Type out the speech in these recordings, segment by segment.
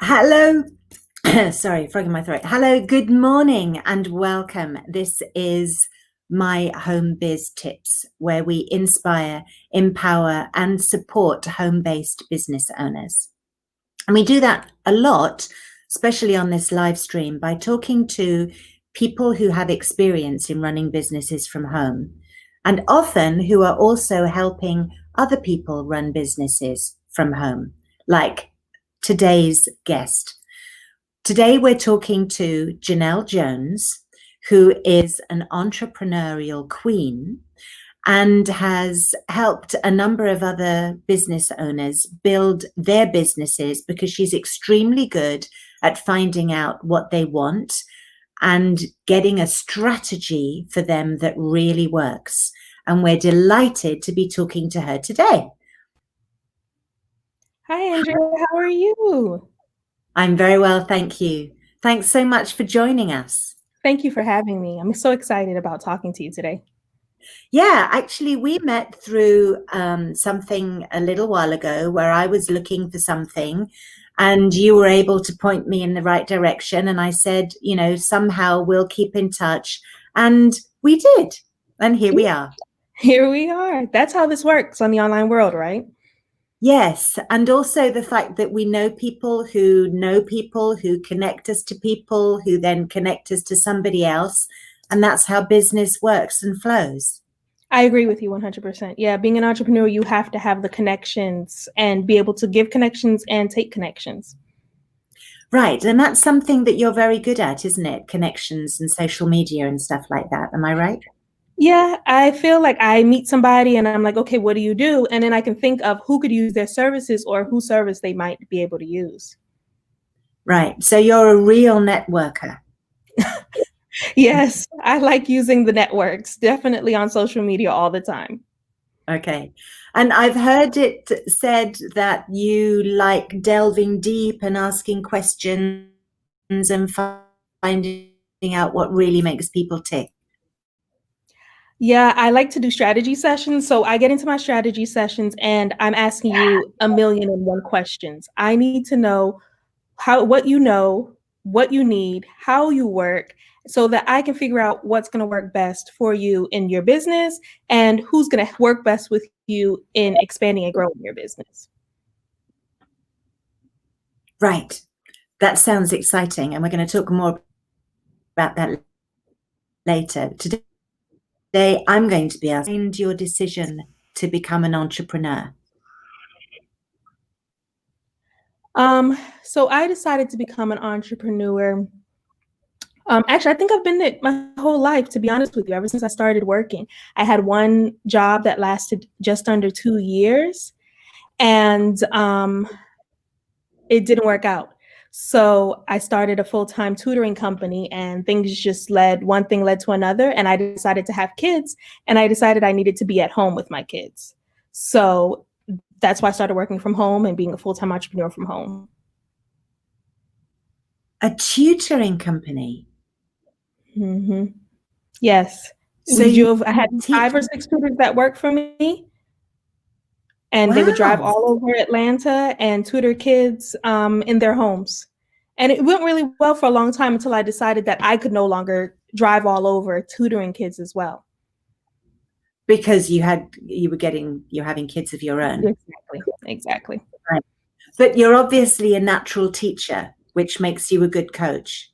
Hello. Sorry, frog in my throat. Hello, good morning and welcome. This is My Home Biz Tips, where we inspire, empower, and support home-based business owners. And we do that a lot, especially on this live stream, by talking to people who have experience in running businesses from home, and often who are also helping other people run businesses from home, like today's guest. Today, we're talking to Janelle Jones, who is an entrepreneurial queen and has helped a number of other business owners build their businesses because she's extremely good at finding out what they want and getting a strategy for them that really works. And we're delighted to be talking to her today. Hi, Andrea. How are you? I'm very well, thank you. Thanks so much for joining us. Thank you for having me. I'm so excited about talking to you today. Yeah, actually, we met through something a little while ago where I was looking for something and you were able to point me in the right direction. And I said, somehow we'll keep in touch. And we did. And here we are. Here we are. That's how this works on the online world, right? Yes. And also the fact that we know people who connect us to people who then connect us to somebody else. And that's how business works and flows. I agree with you 100%. Yeah, being an entrepreneur, you have to have the connections and be able to give connections and take connections. Right. And that's something that you're very good at, isn't it? Connections and social media and stuff like that. Am I right? Yeah, I feel like I meet somebody and I'm like, okay, what do you do? And then I can think of who could use their services or whose service they might be able to use. Right. So you're a real networker. Yes, I like using the networks, definitely on social media all the time. Okay. And I've heard it said that you like delving deep and asking questions and finding out what really makes people tick. Yeah, I like to do strategy sessions. So I get into my strategy sessions and I'm asking you 1,000,001 questions. I need to know what you know, what you need, how you work, so that I can figure out what's going to work best for you in your business and who's going to work best with you in expanding and growing your business. Right. That sounds exciting. And we're going to talk more about that later. Today, I'm going to be asking your decision to become an entrepreneur. So I decided to become an entrepreneur. Actually, I think I've been it my whole life, to be honest with you, ever since I started working. I had one job that lasted just under 2 years, and it didn't work out. So I started a full-time tutoring company and one thing led to another. And I decided to have kids and I decided I needed to be at home with my kids. So that's why I started working from home and being a full-time entrepreneur from home. A tutoring company? Mm-hmm. Yes. So I had 5 or 6 tutors that worked for me. And they would drive all over Atlanta and tutor kids in their homes. And it went really well for a long time until I decided that I could no longer drive all over tutoring kids as well. Because you're having kids of your own. Exactly. Right. But you're obviously a natural teacher, which makes you a good coach.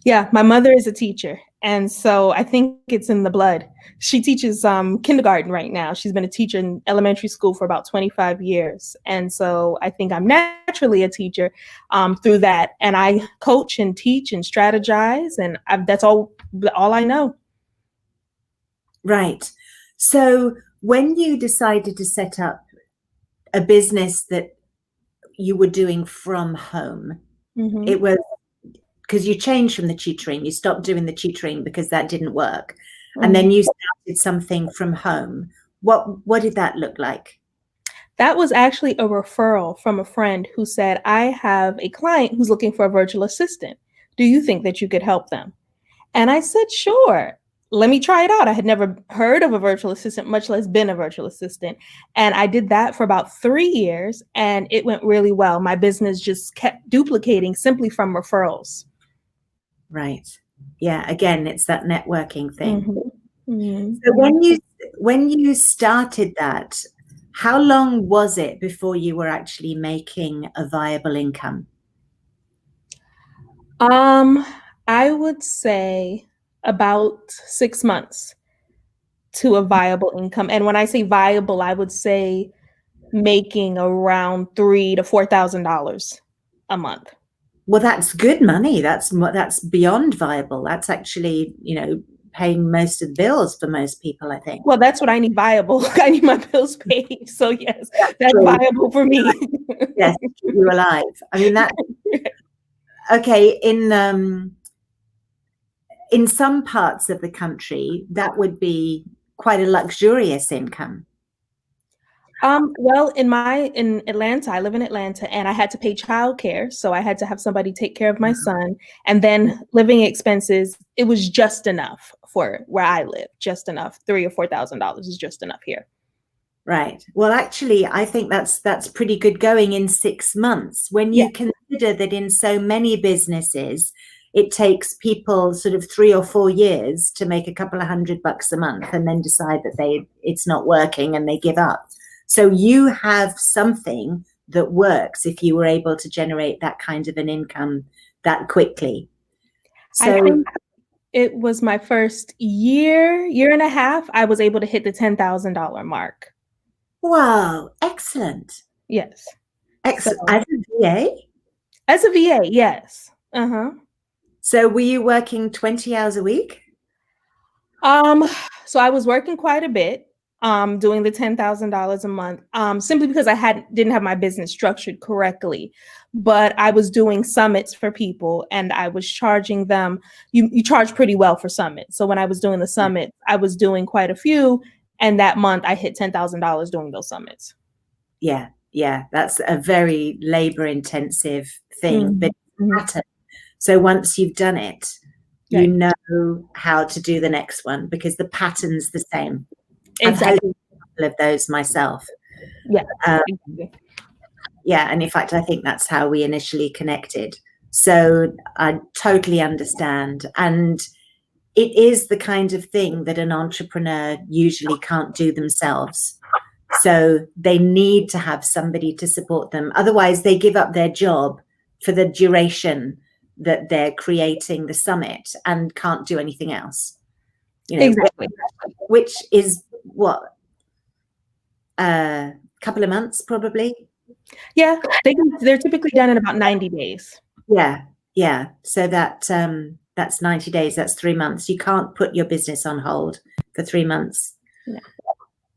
Yeah, my mother is a teacher. And so I think it's in the blood. She teaches kindergarten right now. She's been a teacher in elementary school for about 25 years. And so I think I'm naturally a teacher through that. And I coach and teach and strategize. And that's all I know. Right. So when you decided to set up a business that you were doing from home, Mm-hmm. it was because you changed from the tutoring, you stopped doing the tutoring because that didn't work. Mm-hmm. And then you started something from home. What did that look like? That was actually a referral from a friend who said, I have a client who's looking for a virtual assistant. Do you think that you could help them? And I said, sure. let me try it out. I had never heard of a virtual assistant, much less been a virtual assistant. And I did that for about 3 years and it went really well. My business just kept duplicating simply from referrals. Right. Yeah. Again, it's that networking thing. Mm-hmm. Mm-hmm. So when you started that, how long was it before you were actually making a viable income? I would say about 6 months to a viable income. And when I say viable, I would say making around $3,000 to $4,000 a month. Well, that's good money. That's beyond viable. That's actually, paying most of the bills for most people, I think. Well, that's what I need viable. I need my bills paid. So yes, that's viable for me. Yes, keep you alive. I mean, that okay. In some parts of the country, that would be quite a luxurious income. Well, in Atlanta, I live in Atlanta, and I had to pay childcare, so I had to have somebody take care of my son, and then living expenses. It was just enough for where I live, just enough. $3,000 or $4,000 is just enough here. Right. Well, actually, I think that's pretty good going in 6 months. When you consider that in so many businesses, it takes people sort of 3 or 4 years to make a couple of $100 a month and then decide that it's not working and they give up. So you have something that works if you were able to generate that kind of an income that quickly. So I think it was my first year and a half, I was able to hit the $10,000 mark. Wow, excellent. Yes. Excellent. So, as a VA? As a VA, yes. So were you working 20 hours a week? So I was working quite a bit, doing the $10,000 a month, simply because I didn't have my business structured correctly. But I was doing summits for people and I was charging them. You charge pretty well for summits. So when I was doing the summit, I was doing quite a few. And that month I hit $10,000 doing those summits. Yeah. That's a very labor intensive thing, but pattern. So once you've done it, you know how to do the next one because the pattern's the same. Exactly. I've had a couple of those myself. Yeah. Yeah. And in fact, I think that's how we initially connected. So I totally understand. And it is the kind of thing that an entrepreneur usually can't do themselves. So they need to have somebody to support them. Otherwise, they give up their job for the duration that they're creating the summit and can't do anything else. Exactly. Which is what? A couple of months, probably. Yeah, they're typically done in about 90 days. Yeah. So that's 90 days. That's 3 months. You can't put your business on hold for 3 months. No.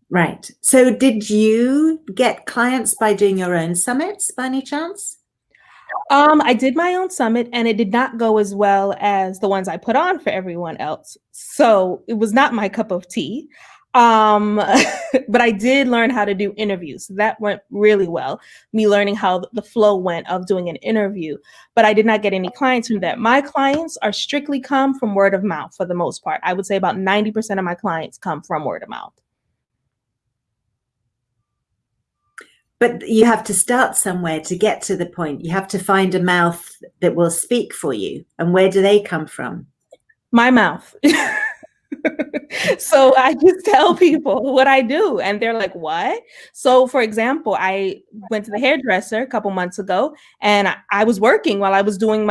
Right. So did you get clients by doing your own summits by any chance? I did my own summit and it did not go as well as the ones I put on for everyone else. So it was not my cup of tea. But I did learn how to do interviews. So that went really well. Me learning how the flow went of doing an interview, but I did not get any clients from that. My clients are strictly come from word of mouth for the most part. I would say about 90% of my clients come from word of mouth. But you have to start somewhere to get to the point. You have to find a mouth that will speak for you. And where do they come from? My mouth. So I just tell people what I do and they're like, what? So for example, I went to the hairdresser a couple months ago and I was working while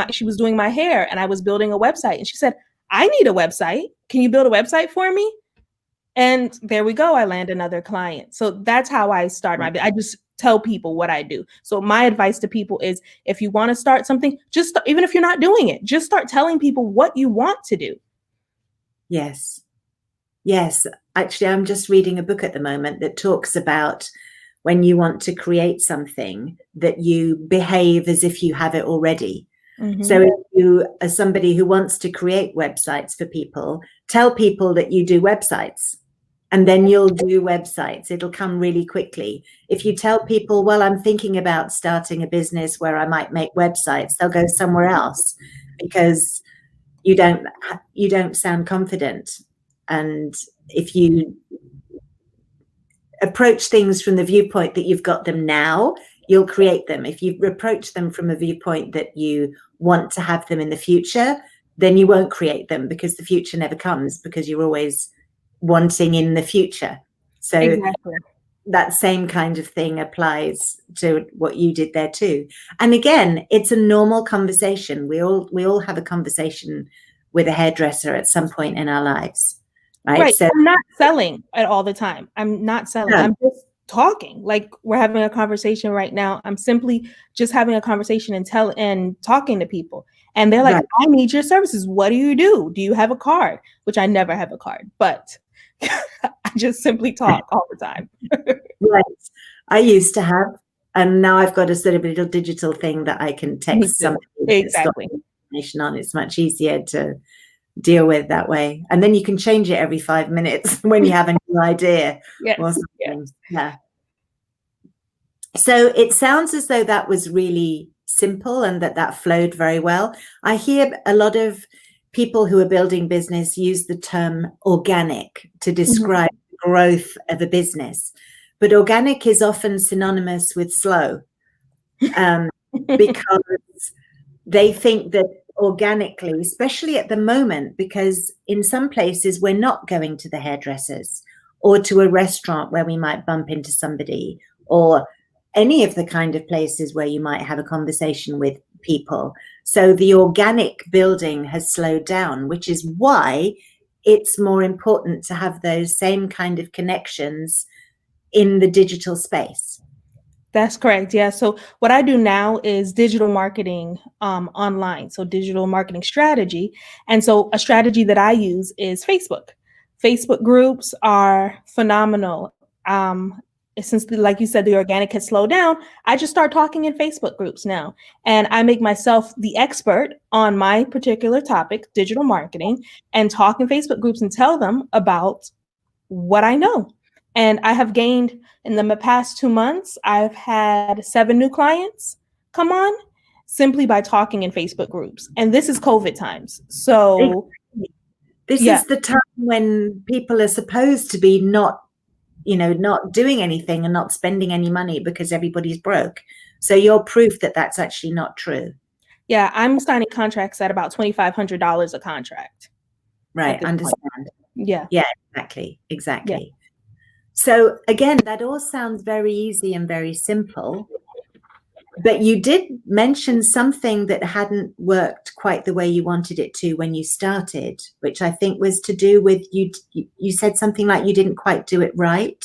she was doing my hair and I was building a website. And she said, I need a website. Can you build a website for me? And there we go. I land another client. So that's how I start my business. I just tell people what I do. So my advice to people is if you want to start something, even if you're not doing it, just start telling people what you want to do. Yes. Actually, I'm just reading a book at the moment that talks about when you want to create something that you behave as if you have it already. Mm-hmm. So if you are somebody who wants to create websites for people, tell people that you do websites and then you'll do websites. It'll come really quickly. If you tell people, well, I'm thinking about starting a business where I might make websites, they'll go somewhere else because you don't sound confident. And if you approach things from the viewpoint that you've got them now, you'll create them. If you approach them from a viewpoint that you want to have them in the future, then you won't create them, because the future never comes, because you're always wanting in the future. So Exactly. that same kind of thing applies to what you did there too. And again, it's a normal conversation. We all have a conversation with a hairdresser at some point in our lives, right? Right. So I'm not selling at all the time. I'm not selling. No. I'm just talking. Like, we're having a conversation right now. I'm simply just having a conversation and talking to people. And they're like, Right. I need your services. What do you do? Do you have a card? Which I never have a card, but I just simply talk all the time. Right. I used to have, and now I've got a sort of little digital thing that I can text somebody that's got Exactly. information on. It's much easier to deal with that way. And then you can change it every 5 minutes when you have a new idea or something. Yes. Yeah. So it sounds as though that was really simple and that flowed very well. I hear a lot of people who are building business use the term organic to describe the growth of a business. But organic is often synonymous with slow, because they think that organically, especially at the moment, because in some places we're not going to the hairdressers or to a restaurant where we might bump into somebody, or any of the kind of places where you might have a conversation with people. So the organic building has slowed down, which is why it's more important to have those same kind of connections in the digital space. That's correct. Yeah. So what I do now is digital marketing online. So digital marketing strategy. And so a strategy that I use is Facebook. Facebook groups are phenomenal. Since, like you said, the organic has slowed down, I just start talking in Facebook groups now. And I make myself the expert on my particular topic, digital marketing, and talk in Facebook groups and tell them about what I know. And I have gained, in the past 2 months, I've had 7 new clients come on simply by talking in Facebook groups. And this is COVID times. So this is the time when people are supposed to be not doing anything and not spending any money because everybody's broke. So you're proof that that's actually not true. Yeah, I'm signing contracts at about $2,500 a contract. Right, understand. Yeah. Yeah, exactly. Yeah. So again, that all sounds very easy and very simple, but you did mention something that hadn't worked quite the way you wanted it to when you started, which I think was to do with you said something like you didn't quite do it right.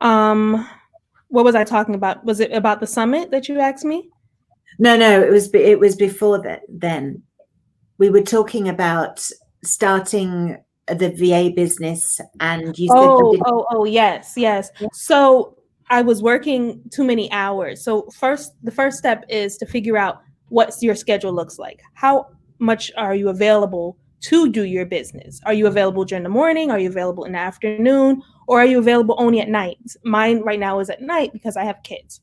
What was I talking about? Was it about the summit that you asked me? No, it was before that. Then we were talking about starting the VA business, and you said yes. So I was working too many hours. So the first step is to figure out what your schedule looks like. How much are you available to do your business? Are you available during the morning? Are you available in the afternoon? Or are you available only at night? Mine right now is at night because I have kids.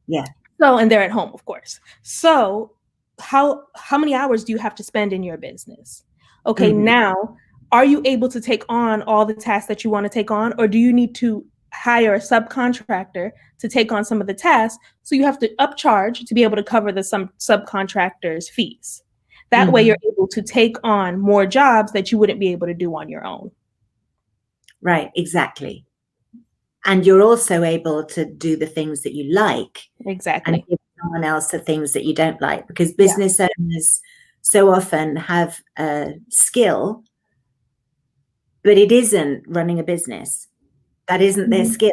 Yeah. So, and they're at home, of course. So how many hours do you have to spend in your business? Okay, now, are you able to take on all the tasks that you want to take on, or do you need to hire a subcontractor to take on some of the tasks? So you have to upcharge to be able to cover the subcontractor's fees. That way you're able to take on more jobs that you wouldn't be able to do on your own. Right, exactly. And you're also able to do the things that you like. Exactly. And give someone else the things that you don't like, because business owners so often have a skill, but it isn't running a business. That isn't their skill.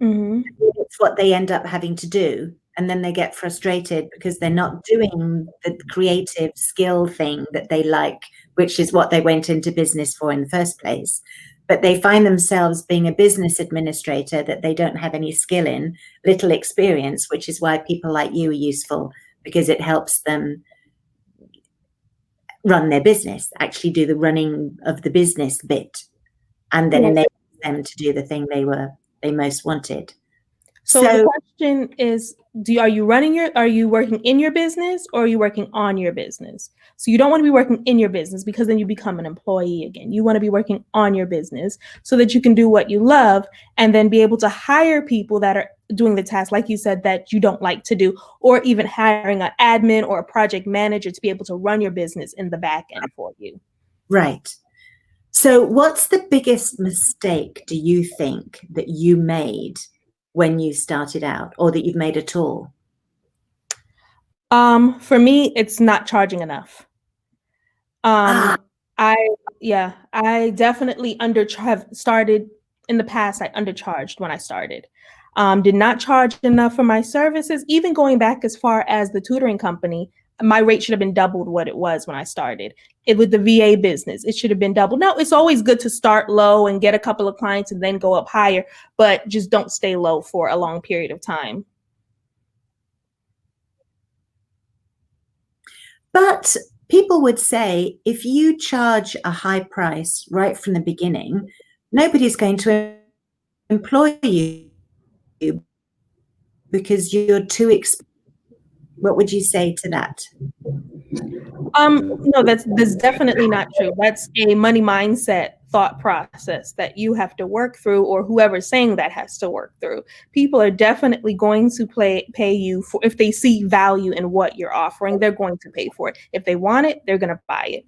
It's what they end up having to do. And then they get frustrated because they're not doing the creative skill thing that they like, which is what they went into business for in the first place. But they find themselves being a business administrator that they don't have any skill in, little experience, which is why people like you are useful, because it helps them run their business, actually do the running of the business bit, and then enables them to do the thing they most wanted. So the question is, are you working in your business, or are you working on your business? So you don't want to be working in your business, because then you become an employee again. You want to be working on your business so that you can do what you love, and then be able to hire people that are doing the tasks, like you said, that you don't like to do, or even hiring an admin or a project manager to be able to run your business in the back end for you. Right. So what's the biggest mistake, do you think, that you made when you started out, or that you've made at all? For me, it's not charging enough. I definitely have started in the past. I undercharged when I started. Did not charge enough for my services. Even going back as far as the tutoring company, my rate should have been doubled what it was when I started. With the VA business, it should have been doubled. Now, it's always good to start low and get a couple of clients and then go up higher, but just don't stay low for a long period of time. But people would say, if you charge a high price right from the beginning, nobody's going to employ you because you're too expensive. What would you say to that? No, that's definitely not true. That's a money mindset thought process that you have to work through, or whoever's saying that has to work through. People are definitely going to pay you for, if they see value in what you're offering, they're going to pay for it. If they want it, they're going to buy it.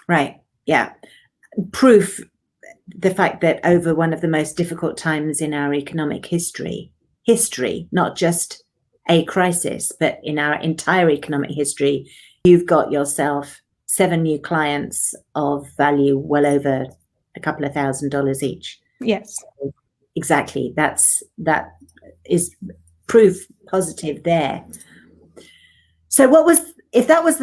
Right. Yeah. Proof, the fact that over one of the most difficult times in our economic history, not just a crisis, but in our entire economic history, you've got yourself 7 new clients of value well over a couple of $1,000s each. Yes. Exactly. That is proof positive there. So if that was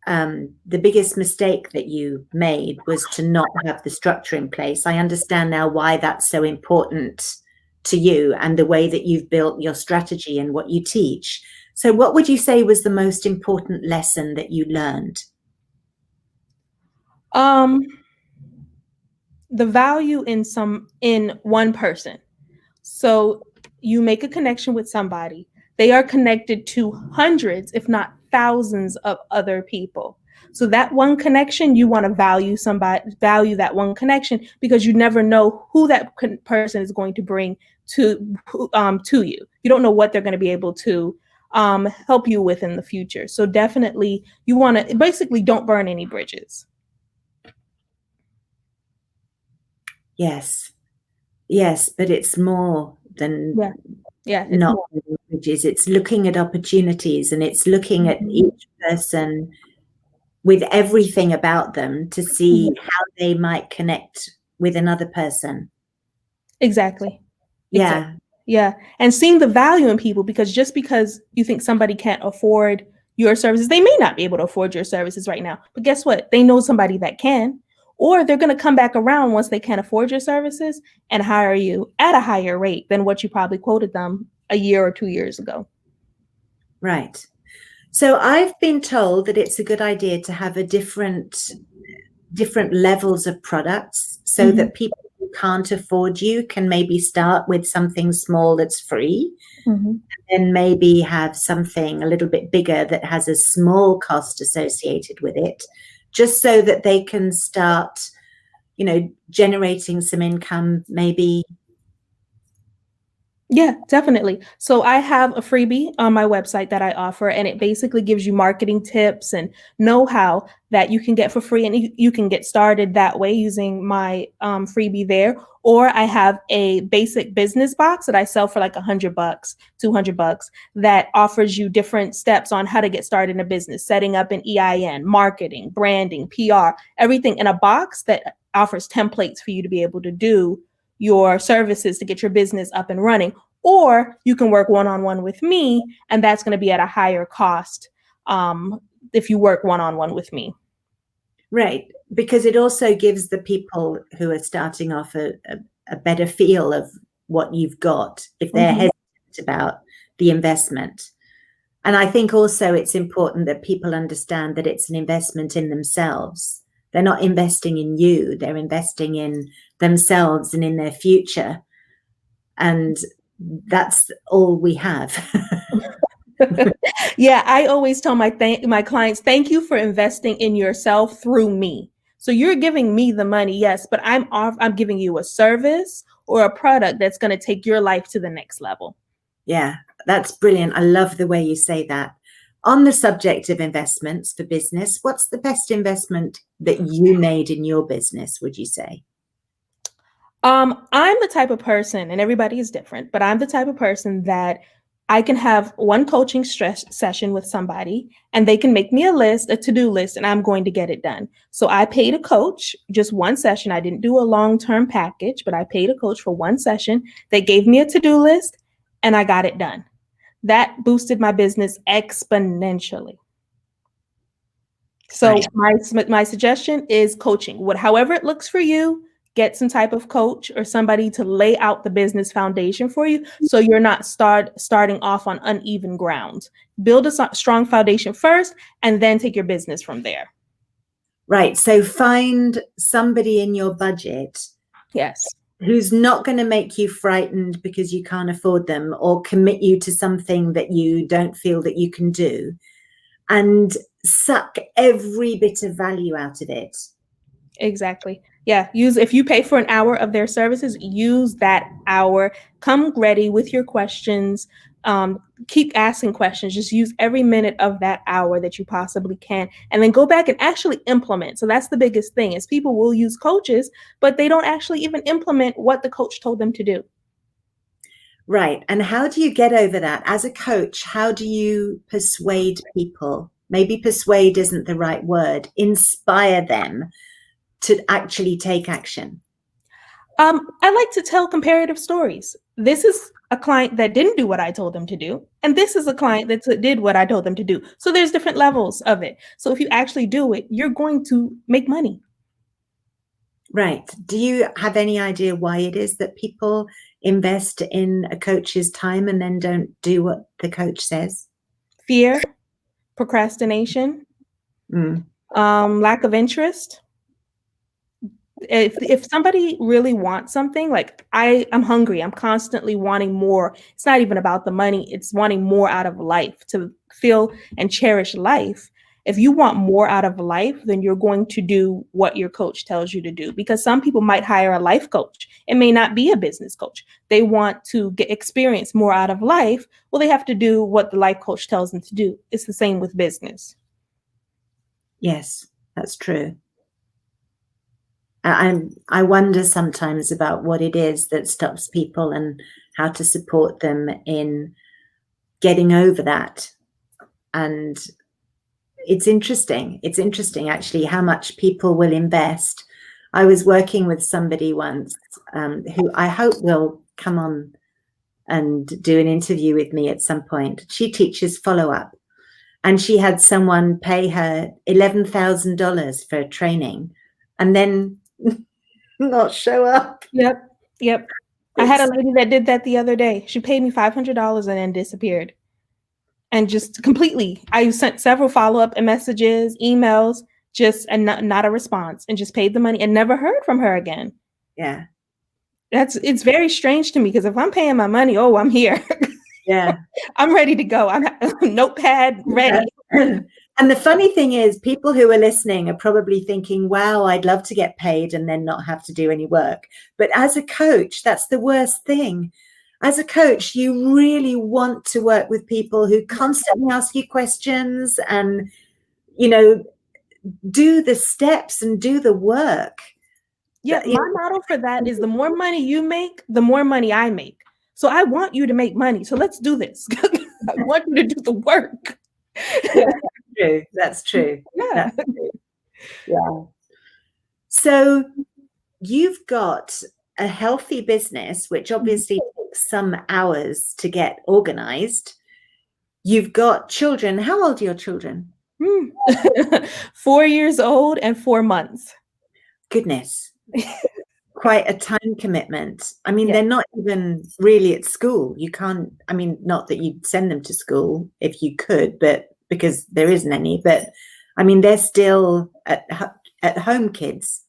the biggest mistake that you made was to not have the structure in place, I understand now why that's so important to you and the way that you've built your strategy and what you teach. So what would you say was the most important lesson that you learned? The value in one person. So you make a connection with somebody. They are connected to hundreds, if not thousands, of other people. So that one connection, you want to value that one connection, because you never know who that person is going to bring to you. You don't know what they're going to be able to help you with in the future. So definitely, you want to basically don't burn any bridges. Yes, but it's more than not bridges. It's looking at opportunities, and it's looking at each person with everything about them to see how they might connect with another person. Exactly. Yeah. Yeah. And seeing the value in people, because just because you think somebody can't afford your services, they may not be able to afford your services right now. But guess what? They know somebody that can, or they're going to come back around once they can't afford your services and hire you at a higher rate than what you probably quoted them a year or 2 years ago. Right. So I've been told that it's a good idea to have a different levels of products, so that people who can't afford you can maybe start with something small that's free, and then maybe have something a little bit bigger that has a small cost associated with it, just so that they can start, generating some income maybe. Yeah, definitely. So I have a freebie on my website that I offer, and it basically gives you marketing tips and know-how that you can get for free, and you can get started that way using my freebie there. Or I have a basic business box that I sell for like $100, $200, that offers you different steps on how to get started in a business, setting up an EIN, marketing, branding, PR, everything in a box that offers templates for you to be able to do your services to get your business up and running. Or you can work one-on-one with me, and that's going to be at a higher cost if you work one-on-one with me. Right, because it also gives the people who are starting off a better feel of what you've got, if they're hesitant about the investment. And I think also it's important that people understand that it's an investment in themselves. They're not investing in you, they're investing in themselves and in their future. And that's all we have. Yeah, I always tell my clients, thank you for investing in yourself through me. So you're giving me the money, yes, but I'm giving you a service or a product that's going to take your life to the next level. Yeah, that's brilliant. I love the way you say that. On the subject of investments for business, what's the best investment that you made in your business, would you say? I'm the type of person, and everybody is different, but I'm the type of person that I can have one coaching stress session with somebody and they can make me a list, a to-do list, and I'm going to get it done. So I paid a coach just one session. I didn't do a long-term package, but I paid a coach for one session. They gave me a to-do list and I got it done. That boosted my business exponentially. So my suggestion is coaching. However it looks for you, get some type of coach or somebody to lay out the business foundation for you so you're not starting off on uneven ground. Build a strong foundation first and then take your business from there. Right. So find somebody in your budget. Yes. Who's not going to make you frightened because you can't afford them or commit you to something that you don't feel that you can do, and suck every bit of value out of it. Exactly. Yeah. If you pay for an hour of their services, use that hour. Come ready with your questions. Keep asking questions. Just use every minute of that hour that you possibly can, and then go back and actually implement. So that's the biggest thing is people will use coaches, but they don't actually even implement what the coach told them to do. Right. And how do you get over that? As a coach, how do you persuade people? Maybe persuade isn't the right word. Inspire them to actually take action. I like to tell comparative stories. This is a client that didn't do what I told them to do, and this is a client that did what I told them to do. So there's different levels of it. So if you actually do it, you're going to make money. Right. Do you have any idea why it is that people invest in a coach's time and then don't do what the coach says? Fear, procrastination, lack of interest. If somebody really wants something, like I'm hungry, I'm constantly wanting more. It's not even about the money, it's wanting more out of life, to feel and cherish life. If you want more out of life, then you're going to do what your coach tells you to do, because some people might hire a life coach. It may not be a business coach. They want to experience more out of life. Well, they have to do what the life coach tells them to do. It's the same with business. Yes, that's true. I wonder sometimes about what it is that stops people and how to support them in getting over that. And it's interesting. It's interesting, actually, how much people will invest. I was working with somebody once who I hope will come on and do an interview with me at some point. She teaches follow-up, and she had someone pay her $11,000 for training and then not show up. Yep. I had a lady that did that the other day. She paid me $500 and then disappeared. And just completely, I sent several follow-up messages, emails, and not a response, and just paid the money and never heard from her again. Yeah. It's very strange to me, because if I'm paying my money, I'm here. Yeah. I'm ready to go. I'm notepad ready. Yeah. And the funny thing is, people who are listening are probably thinking, wow, I'd love to get paid and then not have to do any work. But as a coach, that's the worst thing. As a coach, you really want to work with people who constantly ask you questions and, do the steps and do the work. Yeah, my model for that is the more money you make, the more money I make. So I want you to make money. So let's do this. I want you to do the work. Yeah, that's true. Yeah. That's true. Yeah. So you've got a healthy business, which obviously takes some hours to get organized. You've got children. How old are your children? 4 years old and 4 months. Goodness. Quite a time commitment. I mean, they're not even really at school. You can't, not that you'd send them to school if you could, but because there isn't any, but they're still at home kids.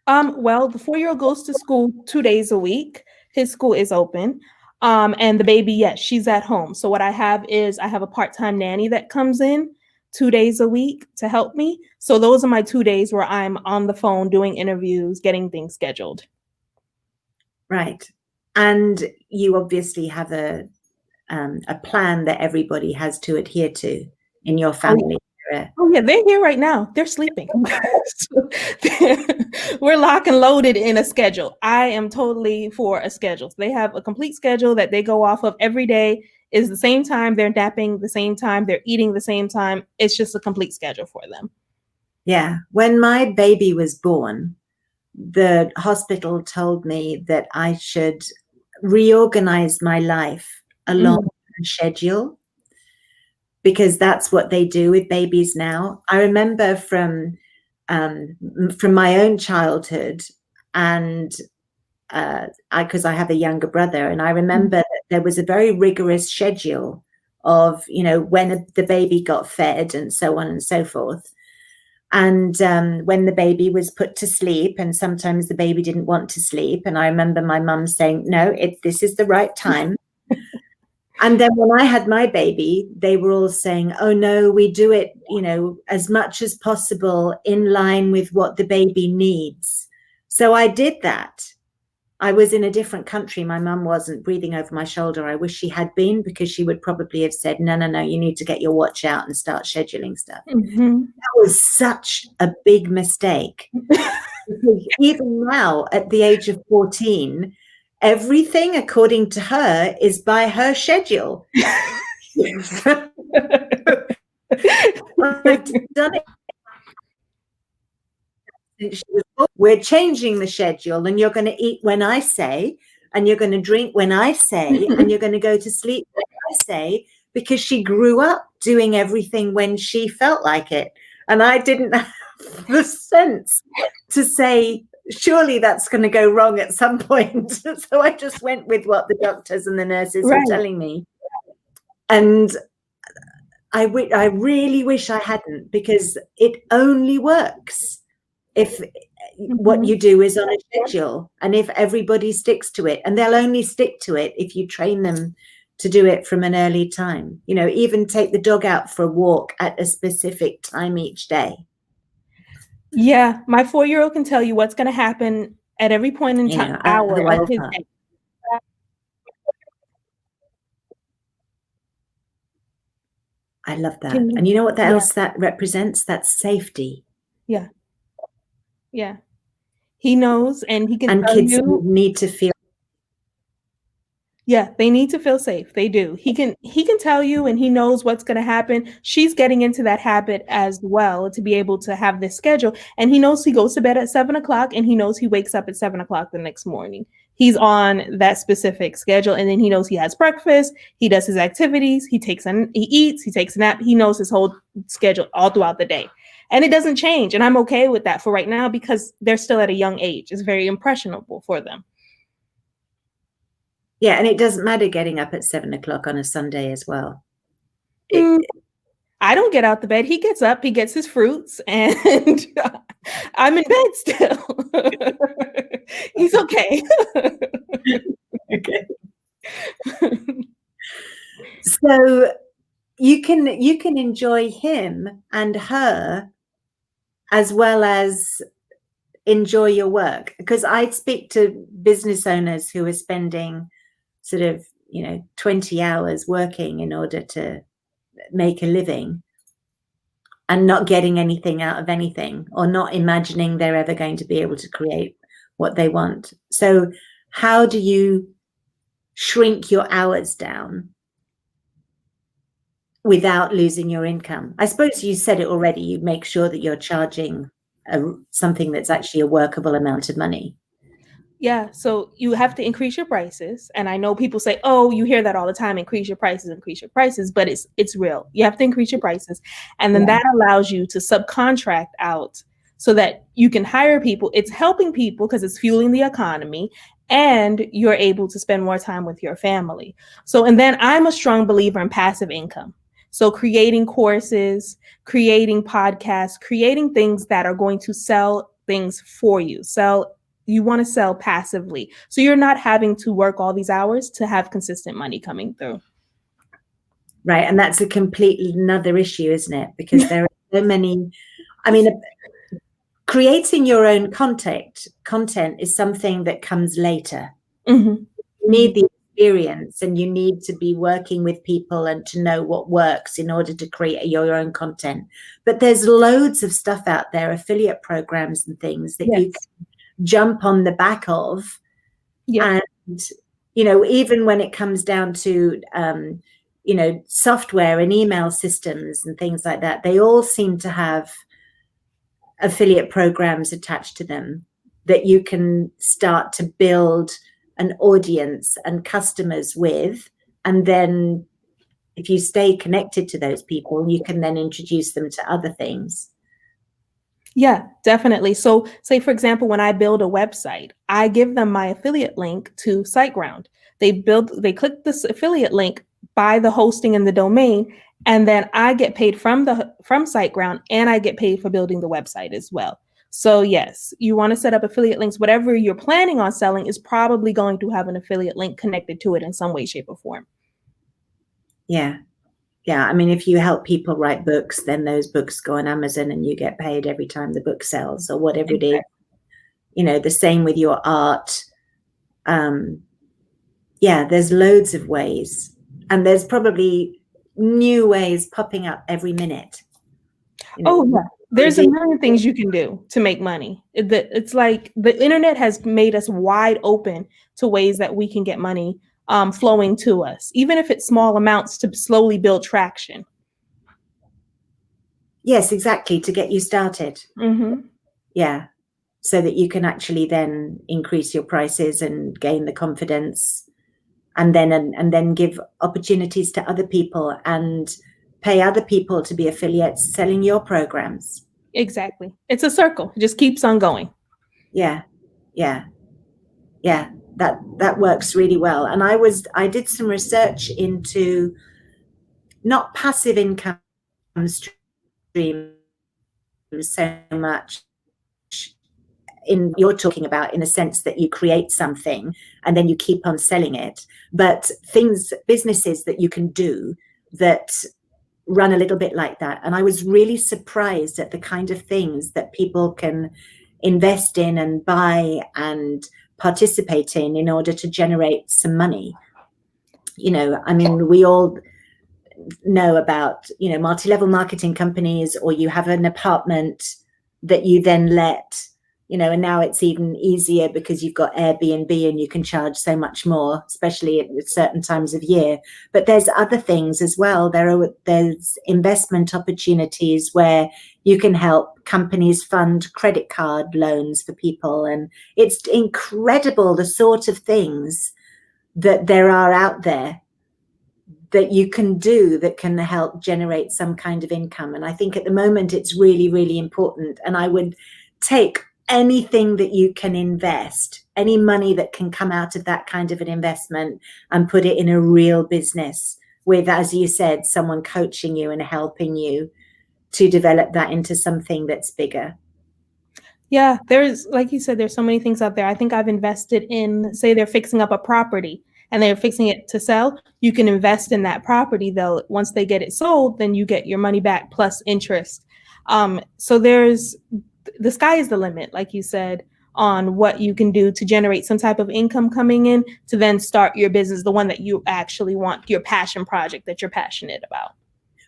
Well, the 4-year-old goes to school 2 days a week. His school is open. And the baby, yes, she's at home. So what I have is I have a part-time nanny that comes in 2 days a week to help me. So those are my 2 days where I'm on the phone doing interviews, getting things scheduled. Right. And you obviously have a plan that everybody has to adhere to in your family. Oh yeah, they're here right now. They're sleeping. We're lock and loaded in a schedule. I am totally for a schedule. They have a complete schedule that they go off of every day. Is the same time, they're napping the same time, they're eating the same time. It's just a complete schedule for them. Yeah. When my baby was born, the hospital told me that I should reorganize my life along a schedule, because that's what they do with babies now. I remember from my own childhood, and because I have a younger brother, and I remember that there was a very rigorous schedule of, when the baby got fed and so on and so forth. And when the baby was put to sleep, and sometimes the baby didn't want to sleep. And I remember my mum saying, no, this is the right time. And then when I had my baby, they were all saying, oh, no, we do it, as much as possible in line with what the baby needs. So I did that. I was in a different country. My mum wasn't breathing over my shoulder. I wish she had been, because she would probably have said, no, you need to get your watch out and start scheduling stuff. That was such a big mistake. Even now, at the age of 14, everything, according to her, is by her schedule. I've done it. We're changing the schedule, and you're going to eat when I say, and you're going to drink when I say, and you're going to go to sleep when I say, because she grew up doing everything when she felt like it. And I didn't have the sense to say, surely that's going to go wrong at some point. So I just went with what the doctors and the nurses were telling me. And I really wish I hadn't, because it only works if what you do is on a schedule, and if everybody sticks to it. And they'll only stick to it if you train them to do it from an early time. Even take the dog out for a walk at a specific time each day. Yeah, my 4-year-old can tell you what's going to happen at every point in time. I love that. And you know what else that represents? That's safety. Yeah. Yeah. He knows, and he can and tell kids you, need to feel. Yeah, they need to feel safe. They do. He can tell you, and he knows what's going to happen. She's getting into that habit as well, to be able to have this schedule. And he knows he goes to bed at 7:00, and he knows he wakes up at 7:00 the next morning. He's on that specific schedule. And then he knows he has breakfast. He does his activities. He eats, he takes a nap. He knows his whole schedule all throughout the day. And it doesn't change. And I'm okay with that for right now, because they're still at a young age. It's very impressionable for them. Yeah, and it doesn't matter getting up at 7:00 on a Sunday as well. I don't get out the bed. He gets up, he gets his fruits, and I'm in bed still. He's okay. Okay. So you can enjoy him and her as well as enjoy your work, because I speak to business owners who are spending sort of 20 hours working in order to make a living and not getting anything out of anything, or not imagining they're ever going to be able to create what they want. So how do you shrink your hours down without losing your income? I suppose you said it already. You make sure that you're charging something that's actually a workable amount of money. Yeah, so you have to increase your prices. And I know people say, oh, you hear that all the time, increase your prices, but it's real. You have to increase your prices. And then that allows you to subcontract out so that you can hire people. It's helping people because it's fueling the economy, and you're able to spend more time with your family. So, and then I'm a strong believer in passive income. So creating courses, creating podcasts, creating things that are going to sell things for you. You want to sell passively. So you're not having to work all these hours to have consistent money coming through. Right. And that's a completely another issue, isn't it? Because there are so many, I mean, creating your own content is something that comes later. Mm-hmm. You need the experience, and you need to be working with people and to know what works in order to create your own content. But there's loads of stuff out there, affiliate programs and things that you can jump on the back of. And, even when it comes down to, software and email systems and things like that, they all seem to have affiliate programs attached to them that you can start to build an audience and customers with. And then if you stay connected to those people, you can then introduce them to other things. Yeah, definitely. So say, for example, when I build a website, I give them my affiliate link to SiteGround. They click this affiliate link, buy the hosting and the domain, and then I get paid from SiteGround, and I get paid for building the website as well. So yes, you want to set up affiliate links. Whatever you're planning on selling is probably going to have an affiliate link connected to it in some way, shape, or form. Yeah. Yeah. I mean, if you help people write books, then those books go on Amazon and you get paid every time the book sells or whatever it is. The same with your art. There's loads of ways. And there's probably new ways popping up every minute. Oh, yeah. There's a million things you can do to make money. It's like the internet has made us wide open to ways that we can get money flowing to us, even if it's small amounts, to slowly build traction. Yes, exactly. To get you started. Mm-hmm. Yeah. So that you can actually then increase your prices and gain the confidence, and then give opportunities to other people and pay other people to be affiliates selling your programs. Exactly. It's a circle. It just keeps on going. Yeah. That works really well. And I did some research into not passive income streams so much you're talking about in a sense that you create something and then you keep on selling it, but businesses that you can do that run a little bit like that. And I was really surprised at the kind of things that people can invest in and buy and participate in order to generate some money. I mean, we all know about, multi-level marketing companies, or you have an apartment that you then let, and now it's even easier because you've got Airbnb and you can charge so much more, especially at certain times of year. But there's other things as well. There's investment opportunities where you can help companies fund credit card loans for people. And it's incredible the sort of things that there are out there that you can do that can help generate some kind of income. And I think at the moment it's really, really important. And I would take anything that you can invest, any money that can come out of that kind of an investment, and put it in a real business with, as you said, someone coaching you and helping you to develop that into something that's bigger. Yeah, like you said, there's so many things out there. I think I've invested in, say they're fixing up a property and they're fixing it to sell. You can invest in that property. Once they get it sold, then you get your money back plus interest. So the sky is the limit, like you said, on what you can do to generate some type of income coming in to then start your business, the one that you actually want, your passion project that you're passionate about.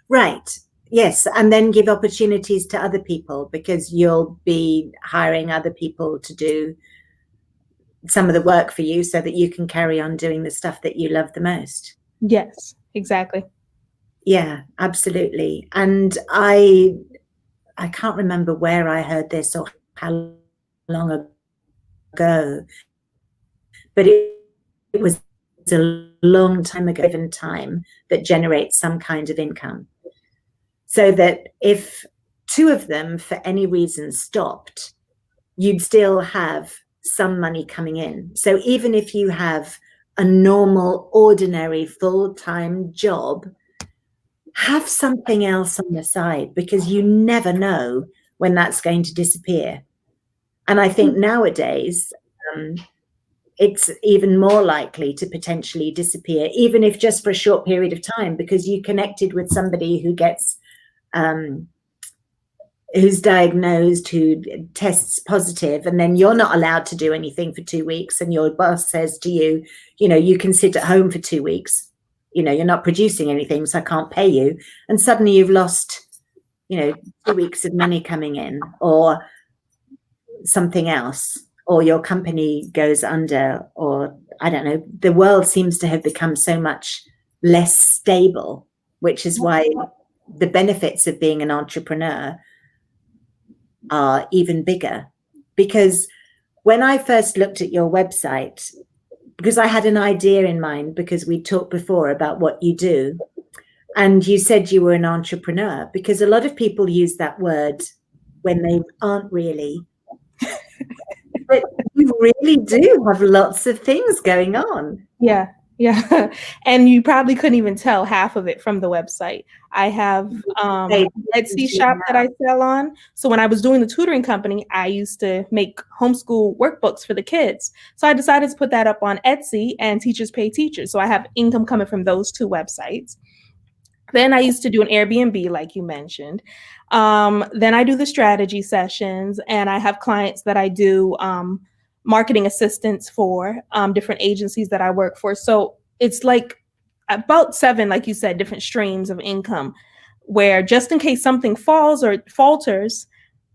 Right. Yes. And then give opportunities to other people, because you'll be hiring other people to do some of the work for you so that you can carry on doing the stuff that you love the most. Yes, exactly. Yeah, absolutely. And I can't remember where I heard this or how long ago, but it was a long time ago, given time, that generates some kind of income. So that if two of them for any reason stopped, you'd still have some money coming in. So even if you have a normal, ordinary, full-time job, have something else on the side, because you never know when that's going to disappear. And I think nowadays, it's even more likely to potentially disappear, even if just for a short period of time, because you connected with somebody who gets, who's diagnosed, who tests positive, and then you're not allowed to do anything for 2 weeks. And your boss says to you, you know, you can sit at home for 2 weeks. You know, you're not producing anything, so I can't pay you. And suddenly you've lost, you know, 2 weeks of money coming in, or something else, or your company goes under, or I don't know, the world seems to have become so much less stable, which is why the benefits of being an entrepreneur are even bigger. Because when I first looked at your website, because I had an idea in mind, because we talked before about what you do, and you said you were an entrepreneur, because a lot of people use that word when they aren't really. But you really do have lots of things going on. Yeah. Yeah. And you probably couldn't even tell half of it from the website. I have an Etsy shop that I sell on. So when I was doing the tutoring company, I used to make homeschool workbooks for the kids. So I decided to put that up on Etsy, and Teachers Pay Teachers. So I have income coming from those two websites. Then I used to do an Airbnb, like you mentioned. Then I do the strategy sessions, and I have clients that I do marketing assistance for, different agencies that I work for. So it's like about 7, like you said, different streams of income, where just in case something falls or falters,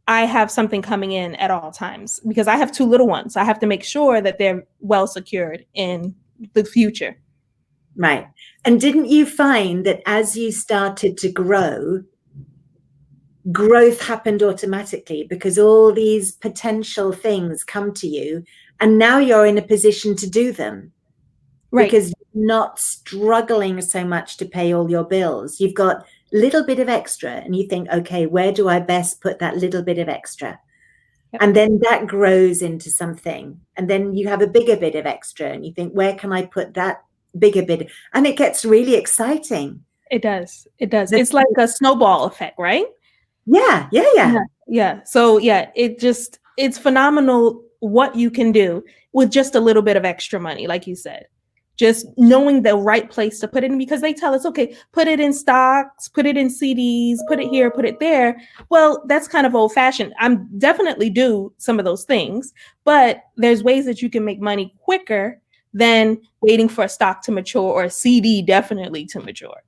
I have something coming in at all times, because I have 2 little ones. I have to make sure that they're well secured in the future. Right. And didn't you find that as you started to grow, growth happened automatically, because all these potential things come to you, and now you're in a position to do them, right? Because you're not struggling so much to pay all your bills. You've got a little bit of extra, and you think, okay, where do I best put that little bit of extra? Yep. And then that grows into something, and then you have a bigger bit of extra, and you think, where can I put that bigger bit? And it gets really exciting. It does. It does. It's like a snowball effect, right? Yeah. So yeah, it's phenomenal what you can do with just a little bit of extra money, like you said. Just knowing the right place to put it in, because they tell us, okay, put it in stocks, put it in CDs, put it here, put it there. Well, that's kind of old fashioned. I'm definitely do some of those things, but there's ways that you can make money quicker than waiting for a stock to mature, or a CD definitely to mature.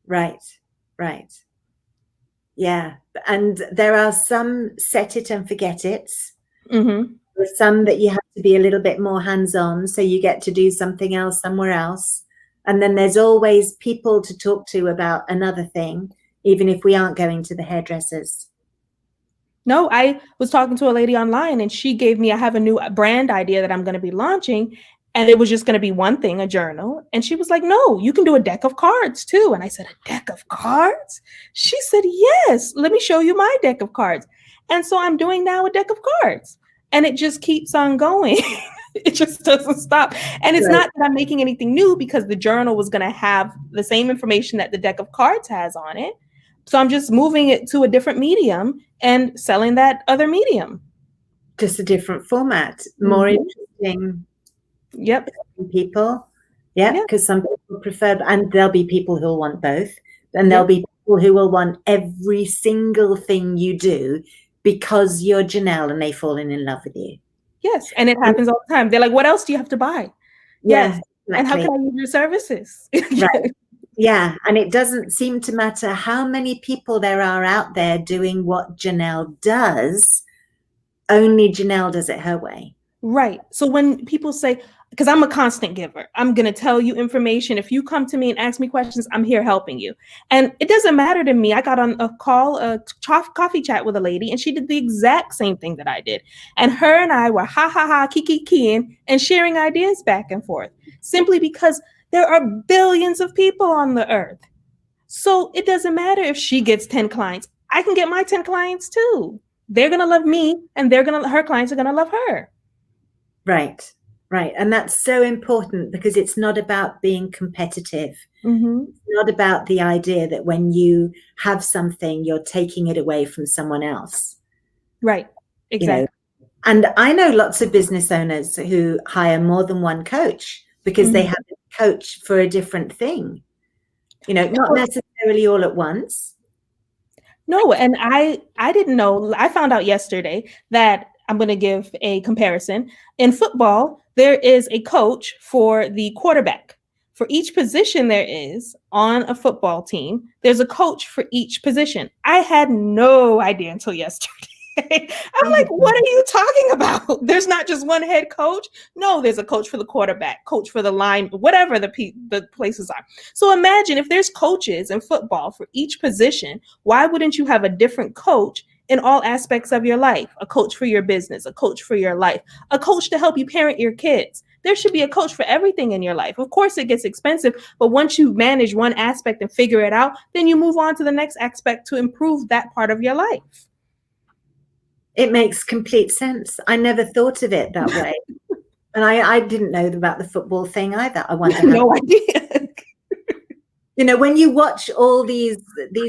Right. Yeah. And there are some set it and forget it. Mm-hmm. There's some that you have to be a little bit more hands-on, so you get to do something else somewhere else. And then there's always people to talk to about another thing, even if we aren't going to the hairdressers. No, I was talking to a lady online, and she gave me, I have a new brand idea that I'm going to be launching. And it was just going to be one thing, a journal. And she was like, no, you can do a deck of cards too. And I said, a deck of cards? She said, yes, let me show you my deck of cards. And so I'm doing now a deck of cards, and it just keeps on going. It just doesn't stop. And it's not that I'm making anything new, because the journal was going to have the same information that the deck of cards has on it. So I'm just moving it to a different medium and selling that other medium. Just a different format, more interesting. Yep. People. Yeah, because some people prefer, and there'll be people who'll want both. And there'll be people who will want every single thing you do because you're Janelle and they've fallen in love with you. Yes. And it happens all the time. They're like, what else do you have to buy? Yes. Exactly. And how can I use your services? Right. Yeah. And it doesn't seem to matter how many people there are out there doing what Janelle does. Only Janelle does it her way. Right. So when people say, because I'm a constant giver, I'm going to tell you information. If you come to me and ask me questions, I'm here helping you. And it doesn't matter to me. I got on a call, a coffee chat with a lady, and she did the exact same thing that I did. And her and I were kiki and sharing ideas back and forth, simply because there are billions of people on the earth. So it doesn't matter if she gets 10 clients. I can get my 10 clients too. They're going to love me, and her clients are going to love her. Right. And that's so important, because it's not about being competitive. Mm-hmm. It's not about the idea that when you have something, you're taking it away from someone else. Right. Exactly. And I know lots of business owners who hire more than one coach because they have a coach for a different thing, not necessarily all at once. No, and I didn't know. I found out yesterday that I'm going to give a comparison. In football, there is a coach for the quarterback. For each position there is on a football team, there's a coach for each position. I had no idea until yesterday. I'm like, what are you talking about? There's not just one head coach. No, there's a coach for the quarterback, coach for the line, whatever the places are. So imagine if there's coaches in football for each position, why wouldn't you have a different coach in all aspects of your life? A coach for your business, a coach for your life, a coach to help you parent your kids. There should be a coach for everything in your life. Of course, it gets expensive, but once you manage one aspect and figure it out, then you move on to the next aspect to improve that part of your life. It makes complete sense. I never thought of it that way. And I didn't know about the football thing either. I wonder. No idea. When you watch all these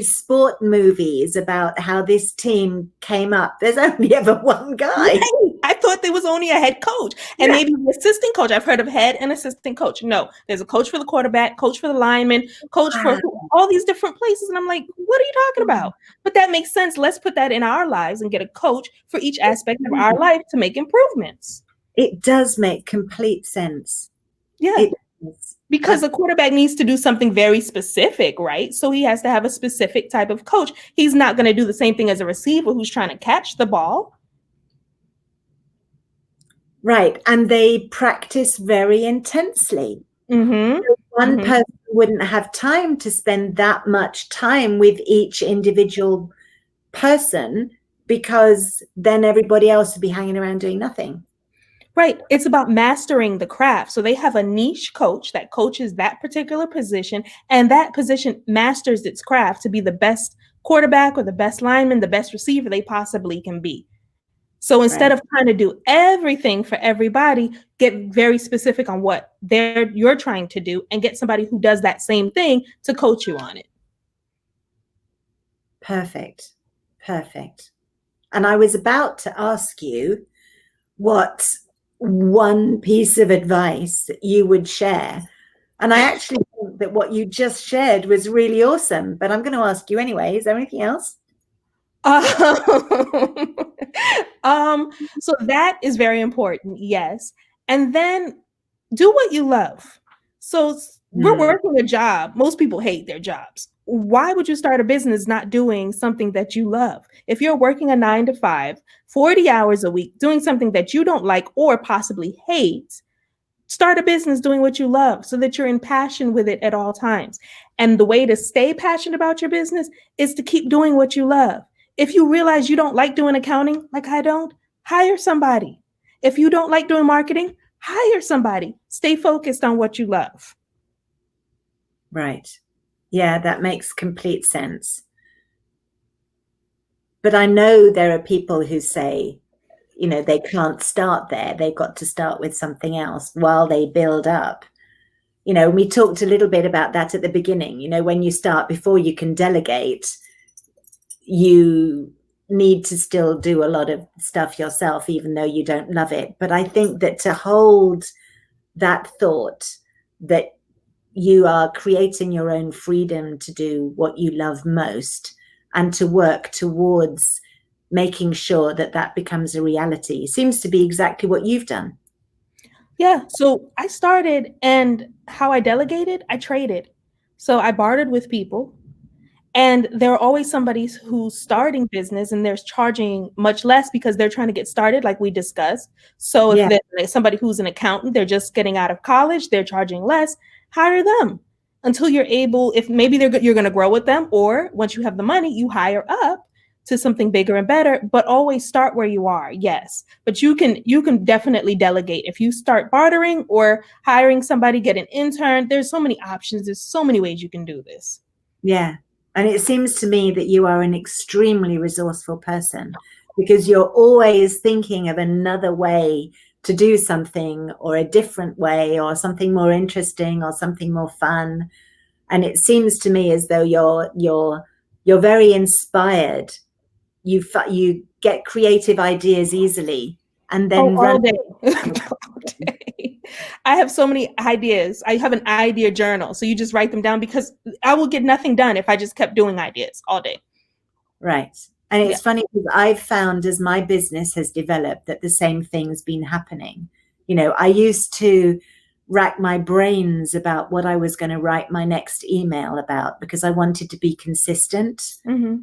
sport movies about how this team came up, there's only ever one guy. Right. I thought there was only a head coach and maybe the assistant coach. I've heard of head and assistant coach. No, there's a coach for the quarterback, coach for the lineman, coach for all these different places. And I'm like, what are you talking about? But that makes sense. Let's put that in our lives and get a coach for each aspect of our life to make improvements. It does make complete sense. Yeah. It does. Because the quarterback needs to do something very specific, right? So he has to have a specific type of coach. He's not going to do the same thing as a receiver who's trying to catch the ball. Right. And they practice very intensely. Mm-hmm. So one person wouldn't have time to spend that much time with each individual person because then everybody else would be hanging around doing nothing. Right. It's about mastering the craft. So they have a niche coach that coaches that particular position, and that position masters its craft to be the best quarterback or the best lineman, the best receiver they possibly can be. So instead of trying to do everything for everybody, get very specific on what you're trying to do and get somebody who does that same thing to coach you on it. Perfect. Perfect. And I was about to ask you what one piece of advice you would share. And I actually think that what you just shared was really awesome, but I'm going to ask you anyway. Is there anything else? So that is very important. Yes. And then do what you love. So we're working a job. Most people hate their jobs. Why would you start a business not doing something that you love? If you're working a 9 to 5, 40 hours a week, doing something that you don't like or possibly hate, start a business doing what you love so that you're in passion with it at all times. And the way to stay passionate about your business is to keep doing what you love. If you realize you don't like doing accounting, like I don't, hire somebody. If you don't like doing marketing, hire somebody. Stay focused on what you love. Right. Yeah, that makes complete sense. But I know there are people who say, they can't start there. They've got to start with something else while they build up. We talked a little bit about that at the beginning. When you start, before you can delegate, you need to still do a lot of stuff yourself, even though you don't love it. But I think that to hold that thought that you are creating your own freedom to do what you love most and to work towards making sure that that becomes a reality seems to be exactly what you've done. Yeah. So I started, and how I delegated, I traded. So I bartered with people. And there are always somebody who's starting business and they're charging much less because they're trying to get started, like we discussed. So if there's somebody who's an accountant, they're just getting out of college, they're charging less, hire them until you're able, if maybe you're going to grow with them, or once you have the money, you hire up to something bigger and better, but always start where you are. Yes. But you can definitely delegate. If you start bartering or hiring somebody, get an intern, there's so many options. There's so many ways you can do this. Yeah. And it seems to me that you are an extremely resourceful person because you're always thinking of another way to do something, or a different way, or something more interesting, or something more fun. And it seems to me as though you're very inspired. You get creative ideas easily, and Oh, then all run. day. All day. I have so many ideas. I have an idea journal. So you just write them down because I will get nothing done if I just kept doing ideas all day. Right. And Yeah. it's funny because I've found as my business has developed that the same thing's been happening. You know, I used to rack my brains about what I was going to write my next email about because I wanted to be consistent. Mm-hmm.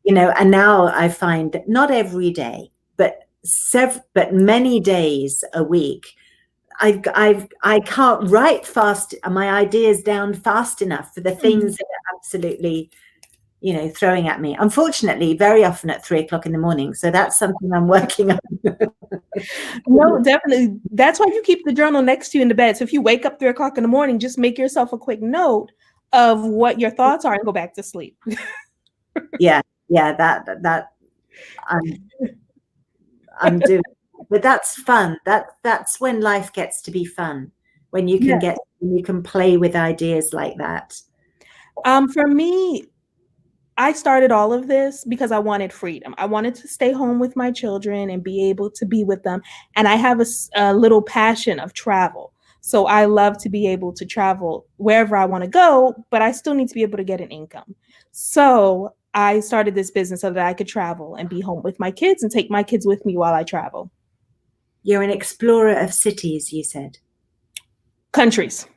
You know, and now I find that not every day, but many days a week, I can't write fast my ideas down fast enough for the things that are absolutely, you know, throwing at me. Unfortunately, very often at 3 o'clock in the morning. So that's something I'm working on. No, definitely. That's why you keep the journal next to you in the bed. So if you wake up 3 o'clock in the morning, just make yourself a quick note of what your thoughts are and go back to sleep. Yeah, that I'm doing. But that's fun. That's when life gets to be fun. When you can Yeah. play with ideas like that. For me, I started all of this because I wanted freedom. I wanted to stay home with my children and be able to be with them. And I have a little passion of travel. So I love to be able to travel wherever I want to go, but I still need to be able to get an income. So I started this business so that I could travel and be home with my kids and take my kids with me while I travel. You're an explorer of cities, you said. Countries.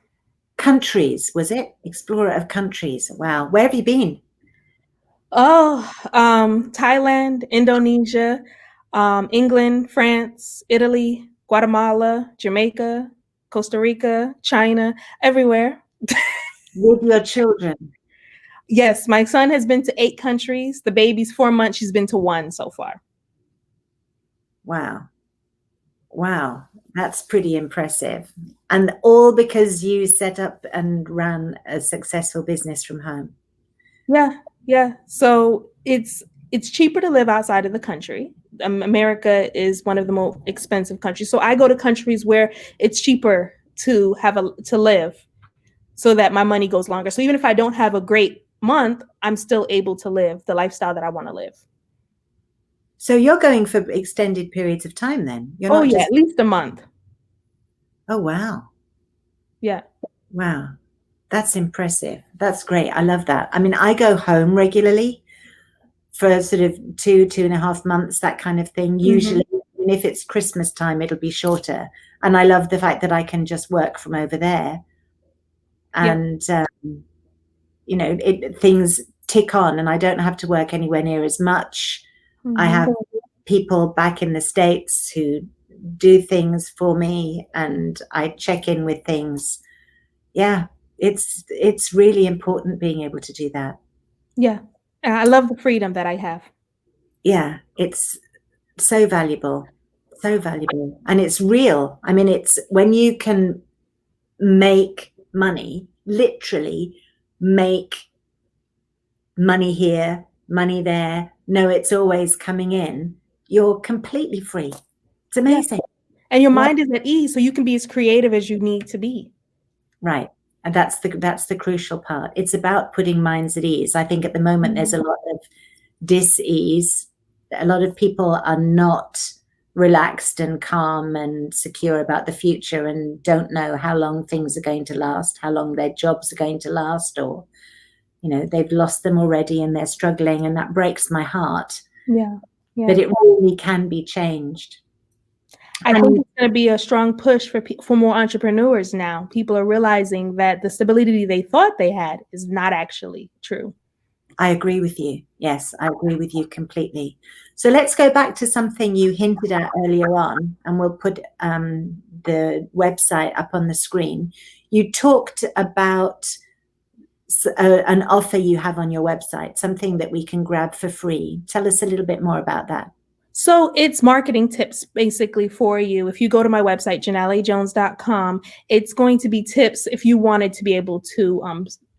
Countries, was it? Explorer of countries. Wow. Where have you been? Oh, Thailand, Indonesia, England, France, Italy, Guatemala, Jamaica, Costa Rica, China, everywhere. With your children. Yes, my son has been to 8 countries. The baby's 4 months. She's been to 1 so far. Wow. Wow. That's pretty impressive. And all because you set up and ran a successful business from home. Yeah, yeah. So it's cheaper to live outside of the country. America is one of the most expensive countries. So I go to countries where it's cheaper to to live so that my money goes longer. So even if I don't have a great month, I'm still able to live the lifestyle that I want to live. So you're going for extended periods of time then? You're Oh not yeah, just... at least a month. Oh, wow. Yeah. Wow. That's impressive. That's great. I love that. I mean, I go home regularly for sort of 2.5 months, that kind of thing. Usually, and if it's Christmas time, it'll be shorter. And I love the fact that I can just work from over there. And, you know, things tick on and I don't have to work anywhere near as much. I have people back in the States who do things for me and I check in with things. Yeah, it's really important being able to do that. Yeah. I love the freedom that I have. Yeah, it's so valuable. So valuable. And it's real. I mean, it's when you can make money, literally make money here, money there, know it's always coming in, you're completely free. It's amazing. Yeah. And your mind is at ease, so you can be as creative as you need to be. Right. And that's the crucial part. It's about putting minds at ease. I think at the moment there's a lot of dis-ease. A lot of people are not relaxed and calm and secure about the future and don't know how long things are going to last, how long their jobs are going to last, or, you know, they've lost them already and they're struggling, and that breaks my heart. Yeah. But it really can be changed. I think it's going to be a strong push for more entrepreneurs now. People are realizing that the stability they thought they had is not actually true. I agree with you. Yes, I agree with you completely. So let's go back to something you hinted at earlier on, and we'll put the website up on the screen. You talked about an offer you have on your website, something that we can grab for free. Tell us a little bit more about that. So it's marketing tips basically for you. If you go to my website, janellejones.com, it's going to be tips if you wanted to be able to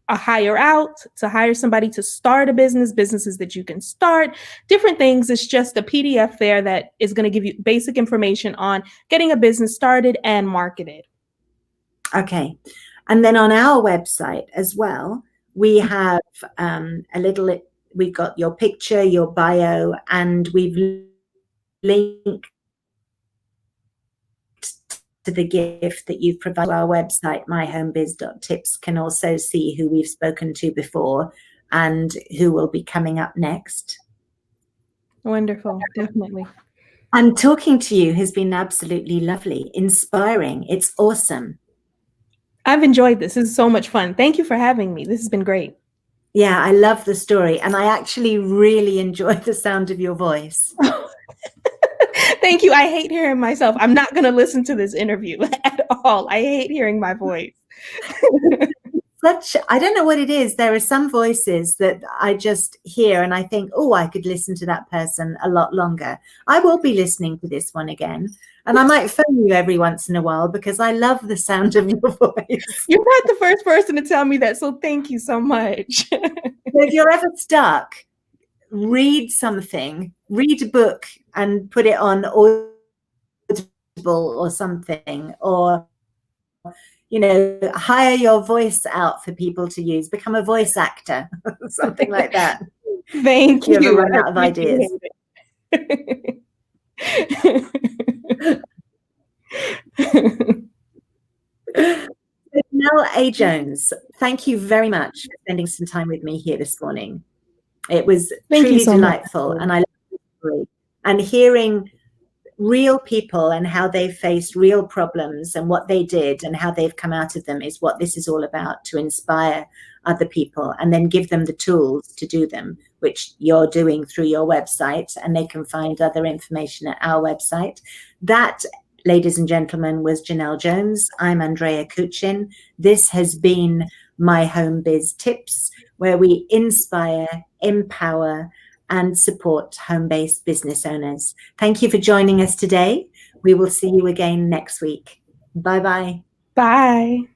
hire somebody to start a business, businesses that you can start, different things. It's just a PDF there that is going to give you basic information on getting a business started and marketed. Okay. And then on our website as well, we have we've got your picture, your bio, and we've linked the gift that you've provided to our website, MyHomeBiz.TIPS, can also see who we've spoken to before and who will be coming up next. Wonderful, definitely. And talking to you has been absolutely lovely, inspiring. It's awesome. I've enjoyed this. This is so much fun. Thank you for having me. This has been great. Yeah, I love the story. And I actually really enjoy the sound of your voice. Thank you. I hate hearing myself. I'm not going to listen to this interview at all. I hate hearing my voice. I don't know what it is. There are some voices that I just hear and I think, oh, I could listen to that person a lot longer. I will be listening to this one again. And I might phone you every once in a while because I love the sound of your voice. You're not the first person to tell me that, so thank you so much. If you're ever stuck, read something, read a book and put it on Audible or something, or hire your voice out for people to use, become a voice actor, something like that. Thank you. You ever run out of ideas? Janelle A. Jones, thank you very much for spending some time with me here this morning. It was truly delightful, and I love the story. And hearing real people and how they've faced real problems and what they did and how they've come out of them is what this is all about, to inspire other people and then give them the tools to do them, which you're doing through your website, and they can find other information at our website. That, ladies and gentlemen, was Janelle Jones. I'm Andrea Kuchin. This has been My Home Biz Tips, where we inspire, empower, and support home-based business owners. Thank you for joining us today. We will see you again next week. Bye-bye. Bye.